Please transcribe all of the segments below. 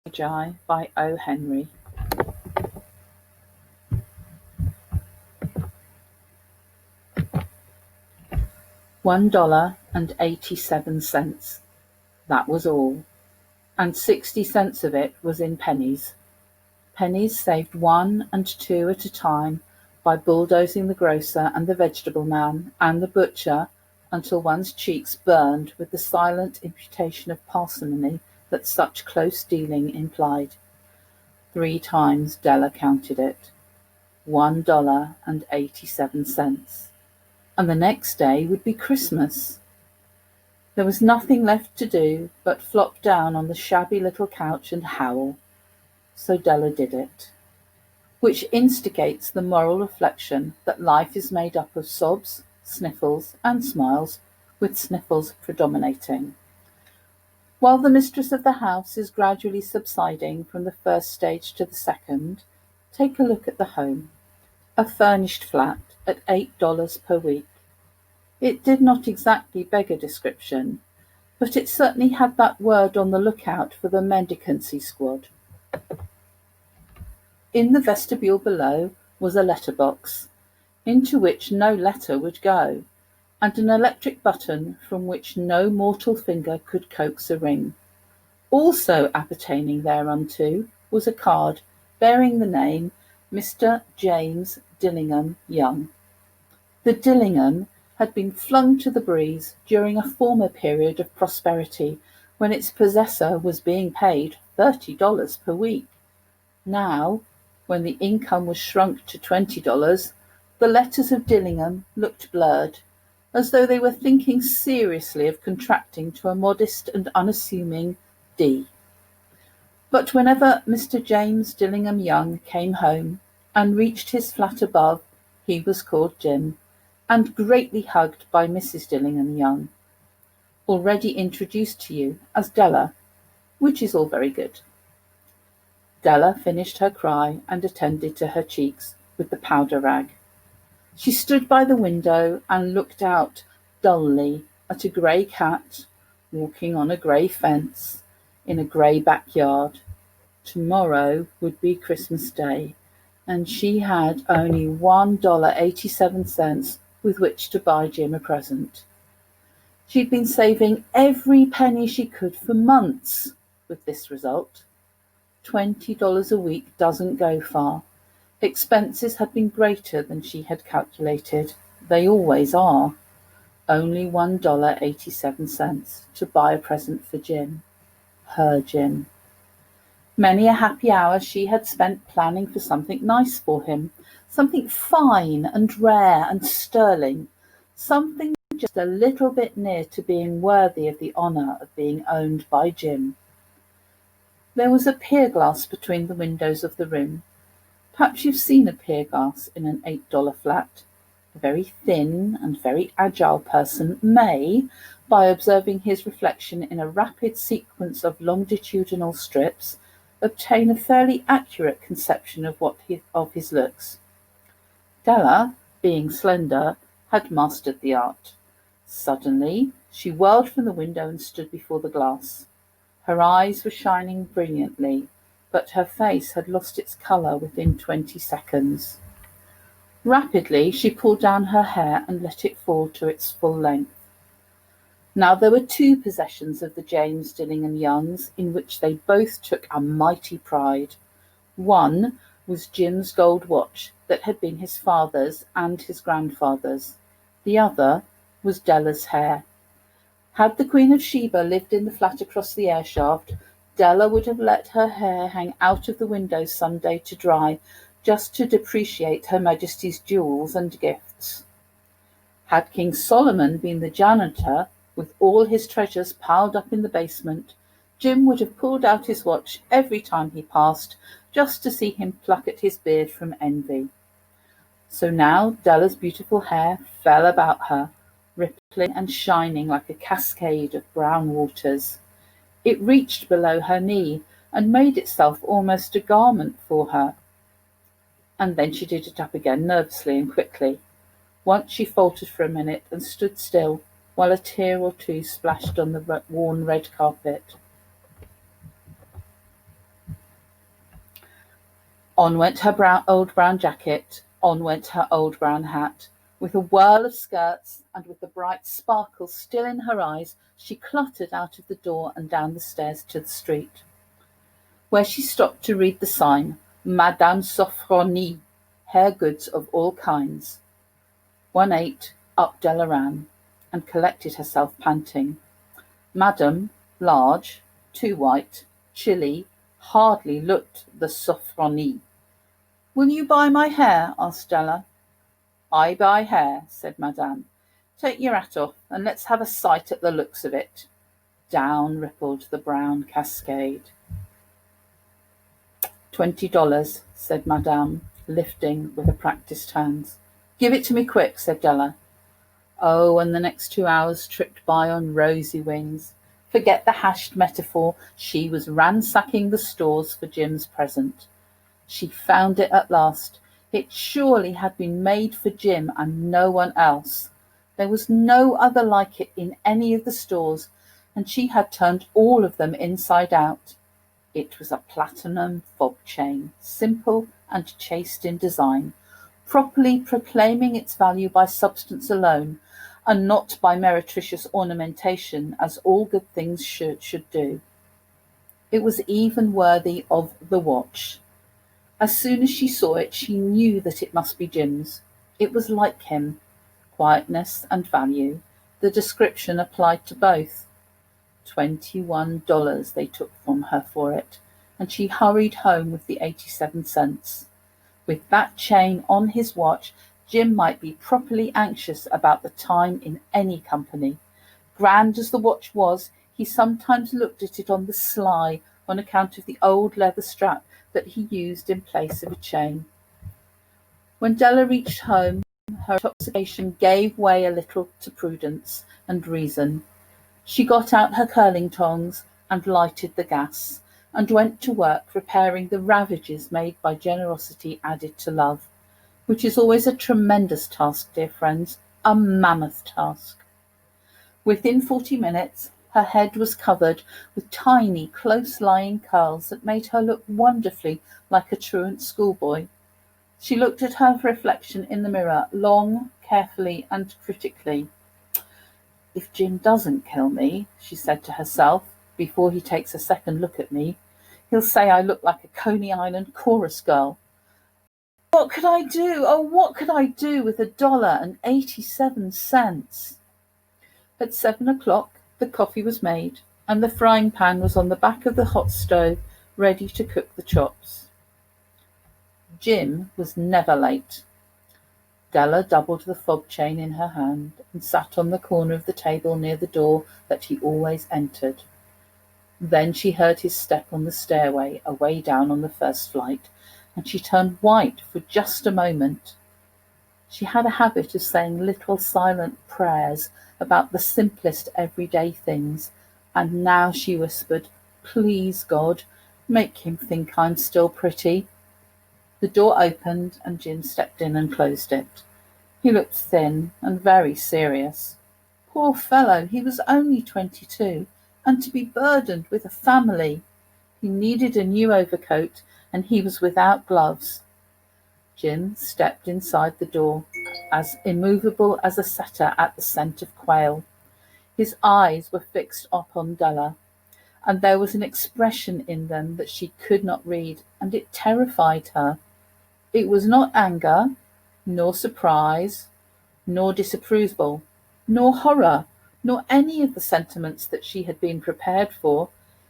Magi by O.Henry. $1.87. That was all, and 60 cents of it was in pennies. Pennies saved 1 and 2 at a time by bulldozing the grocer and the vegetable man and the butcher until one's cheeks burned with the silent imputation of parsimony that such close dealing implied. 3 times Della counted it. $1.87. And the next day would be Christmas. There was nothing left to do but flop down on the shabby little couch and howl. So Della did it. Which instigates the moral reflection that life is made up of sobs, sniffles, and smiles, with sniffles predominating. While the mistress of the house is gradually subsiding from the first stage to the second, take a look at the home. A furnished flat at $8 per week. It did not exactly beg a description, but it certainly had that word on the lookout for the mendicancy squad. In the vestibule below was a letterbox, into which no letter would go, and an electric button from which no mortal finger could coax a ring. Also appertaining thereunto was a card bearing the name Mr. James Dillingham Young. The Dillingham had been flung to the breeze during a former period of prosperity when its possessor was being paid $30 per week. Now, when the income was shrunk to $20, the letters of Dillingham looked blurred, as though they were thinking seriously of contracting to a modest and unassuming D. But whenever Mr. James Dillingham Young came home and reached his flat above, he was called Jim, and greatly hugged by Mrs. Dillingham Young, already introduced to you as Della, which is all very good. Della finished her cry and attended to her cheeks with the powder rag. She stood by the window and looked out dully at a grey cat walking on a grey fence in a grey backyard. Tomorrow would be Christmas Day, and she had only $1.87 with which to buy Jim a present. She'd been saving every penny she could for months with this result. $20 a week doesn't go far. Expenses had been greater than she had calculated. They always are. Only $1.87 to buy a present for Jim. Her Jim. Many a happy hour she had spent planning for something nice for him, something fine and rare and sterling, something just a little bit near to being worthy of the honour of being owned by Jim. There was a pier glass between the windows of the room. Perhaps you've seen a pier glass in an $8 flat. A very thin and very agile person may, by observing his reflection in a rapid sequence of longitudinal strips, obtain a fairly accurate conception of his looks. Della, being slender, had mastered the art. Suddenly, she whirled from the window and stood before the glass. Her eyes were shining brilliantly, but her face had lost its colour within 20 seconds. Rapidly, she pulled down her hair and let it fall to its full length. Now there were 2 possessions of the James Dillingham Youngs in which they both took a mighty pride. One was Jim's gold watch that had been his father's and his grandfather's. The other was Della's hair. Had the Queen of Sheba lived in the flat across the air shaft, Della would have let her hair hang out of the window some day to dry, just to depreciate Her Majesty's jewels and gifts. Had King Solomon been the janitor, with all his treasures piled up in the basement, Jim would have pulled out his watch every time he passed, just to see him pluck at his beard from envy. So now Della's beautiful hair fell about her, rippling and shining like a cascade of brown waters. It reached below her knee and made itself almost a garment for her. And then she did it up again nervously and quickly. Once she faltered for a minute and stood still, while a tear or two splashed on the worn red carpet. On went her old brown jacket, on went her old brown hat. With a whirl of skirts, and with the bright sparkle still in her eyes, she clottered out of the door and down the stairs to the street, where she stopped to read the sign, Madame Sofronie, hair goods of all kinds. 1/8 up Della ran, and collected herself panting. Madame, large, too white, chilly, hardly looked the Sofronie. "Will you buy my hair?" asked Della. "I buy hair," said Madame. "Take your hat off, and let's have a sight at the looks of it." Down rippled the brown cascade. $20, said Madame, lifting with a practised hands. "Give it to me quick," said Della. Oh, and the next 2 hours tripped by on rosy wings. Forget the hashed metaphor, she was ransacking the stores for Jim's present. She found it at last. It surely had been made for Jim and no one else. There was no other like it in any of the stores, and she had turned all of them inside out. It was a platinum fob chain, simple and chaste in design, properly proclaiming its value by substance alone, and not by meretricious ornamentation, as all good things should do. It was even worthy of the watch. As soon as she saw it, she knew that it must be Jim's. It was like him. Quietness and value. The description applied to both. $21 they took from her for it, and she hurried home with the 87 cents. With that chain on his watch, Jim might be properly anxious about the time in any company. Grand as the watch was, he sometimes looked at it on the sly on account of the old leather strap that he used in place of a chain. When Della reached home, her intoxication gave way a little to prudence and reason. She got out her curling tongs and lighted the gas, and went to work repairing the ravages made by generosity added to love, which is always a tremendous task, dear friends, a mammoth task. Within 40 minutes, her head was covered with tiny, close-lying curls that made her look wonderfully like a truant schoolboy. She looked at her reflection in the mirror long, carefully, and critically. "If Jim doesn't kill me," she said to herself, "before he takes a second look at me, he'll say I look like a Coney Island chorus girl. What could I do? Oh, what could I do with $1.87? At 7 o'clock, the coffee was made, and the frying pan was on the back of the hot stove, ready to cook the chops. Jim was never late. Della doubled the fob chain in her hand and sat on the corner of the table near the door that he always entered. Then she heard his step on the stairway away down on the first flight, and she turned white for just a moment. She had a habit of saying little silent prayers about the simplest everyday things, and now she whispered, "Please, God, make him think I'm still pretty." The door opened and Jim stepped in and closed it. He looked thin and very serious. Poor fellow, he was only 22, and to be burdened with a family. He needed a new overcoat, and he was without gloves. Jim stepped inside the door, as immovable as a setter at the scent of quail. His eyes were fixed upon Della, and there was an expression in them that she could not read, and it terrified her. It was not anger, nor surprise, nor disapproval, nor horror, nor any of the sentiments that she had been prepared for.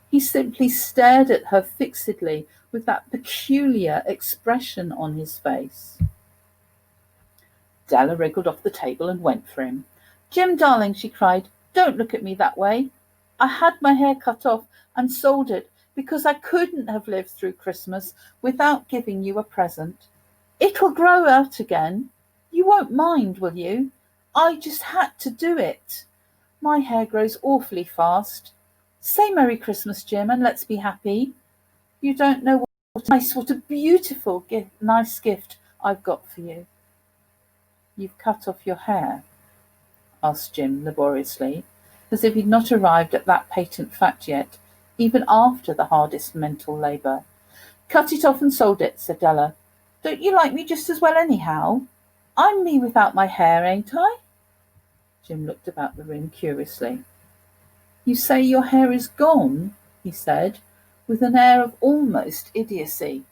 He simply stared at her fixedly with that peculiar expression on his face. Della wriggled off the table and went for him. "Jim, darling," she cried, "don't look at me that way. I had my hair cut off and sold it because I couldn't have lived through Christmas without giving you a present. It'll grow out again. You won't mind, will you? I just had to do it. My hair grows awfully fast. Say Merry Christmas, Jim, and let's be happy. You don't know what a beautiful nice gift I've got for you." "You've cut off your hair?" asked Jim laboriously, as if he'd not arrived at that patent fact yet, even after the hardest mental labour. Cut it off and sold it, said Della. Don't you like me just as well anyhow? I'm me without my hair, ain't I? Jim looked about the room curiously. You say your hair is gone, he said, with an air of almost idiocy.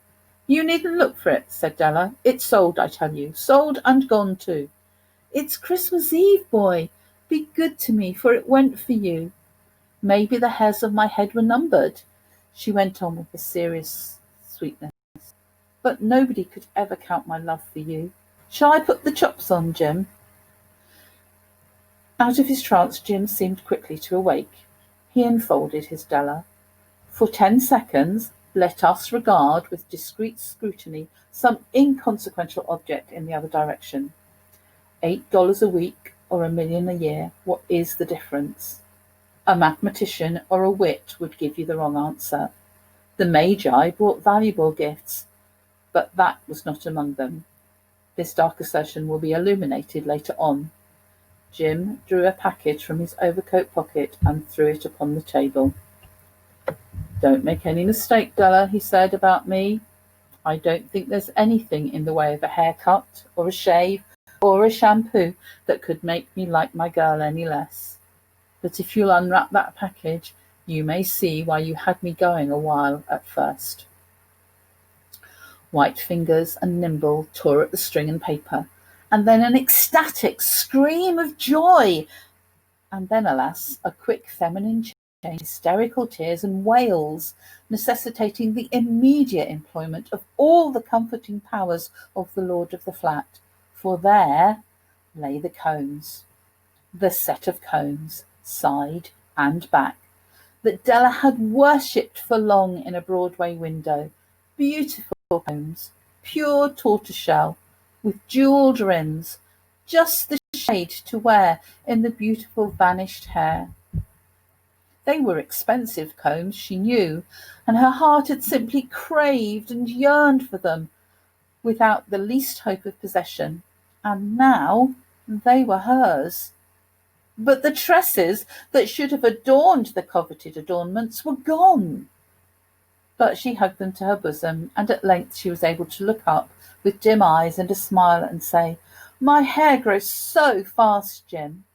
You needn't look for it, said Della. It's sold, I tell you. Sold and gone too. It's Christmas Eve, boy. Be good to me, for it went for you. Maybe the hairs of my head were numbered, she went on with a serious sweetness. But nobody could ever count my love for you. Shall I put the chops on, Jim? Out of his trance, Jim seemed quickly to awake. He enfolded his Della. For 10 seconds, let us regard with discreet scrutiny some inconsequential object in the other direction. $8 a week or $1 million a year, what is the difference? A mathematician or a wit would give you the wrong answer. The Magi brought valuable gifts, but that was not among them. This dark assertion will be illuminated later on. Jim drew a package from his overcoat pocket and threw it upon the table. Don't make any mistake, Della, he said, about me. I don't think there's anything in the way of a haircut or a shave or a shampoo that could make me like my girl any less. But if you'll unwrap that package, you may see why you had me going a while at first. White fingers and nimble tore at the string and paper, and then an ecstatic scream of joy, and then, alas, a quick feminine change, hysterical tears and wails, necessitating the immediate employment of all the comforting powers of the lord of the flat, for there lay the combs, the set of combs, side and back, that Della had worshipped for long in a Broadway window. Beautiful combs, pure tortoiseshell, with jewelled rims, just the shade to wear in the beautiful vanished hair. They were expensive combs, she knew, and her heart had simply craved and yearned for them, without the least hope of possession. And now they were hers. But the tresses that should have adorned the coveted adornments were gone. But she hugged them to her bosom, and at length she was able to look up with dim eyes and a smile and say, My hair grows so fast, Jim.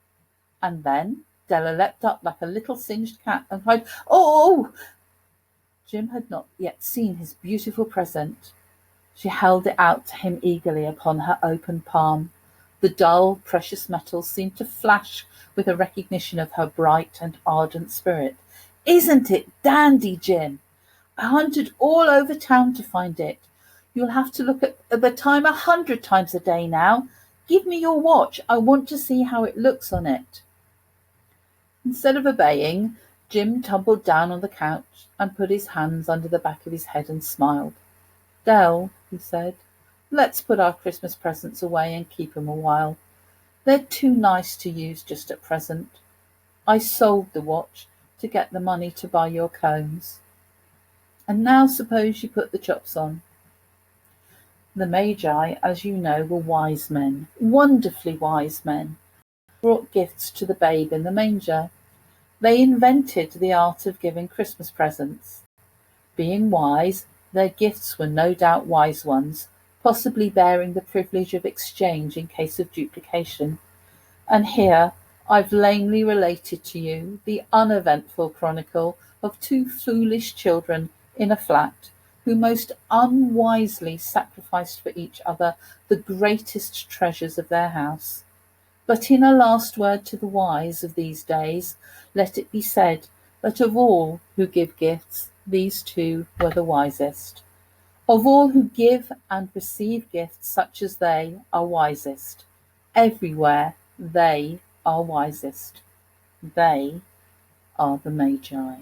And then Della leapt up like a little singed cat and cried, Oh! Jim had not yet seen his beautiful present. She held it out to him eagerly upon her open palm. The dull, precious metal seemed to flash with a recognition of her bright and ardent spirit. Isn't it dandy, Jim? I hunted all over town to find it. You'll have to look at the time 100 times a day now. Give me your watch. I want to see how it looks on it. Instead of obeying, Jim tumbled down on the couch and put his hands under the back of his head and smiled. Dell, he said, let's put our Christmas presents away and keep 'em a while. They're too nice to use just at present. I sold the watch to get the money to buy your combs. And now suppose you put the chops on. The Magi, as you know, were wise men, wonderfully wise men, brought gifts to the babe in the manger. They invented the art of giving Christmas presents. Being wise, their gifts were no doubt wise ones, possibly bearing the privilege of exchange in case of duplication. And here I've lamely related to you the uneventful chronicle of two foolish children in a flat who most unwisely sacrificed for each other the greatest treasures of their house. But in a last word to the wise of these days, let it be said that of all who give gifts, these two were the wisest. Of all who give and receive gifts such as they are wisest. Everywhere they are wisest. They are the Magi.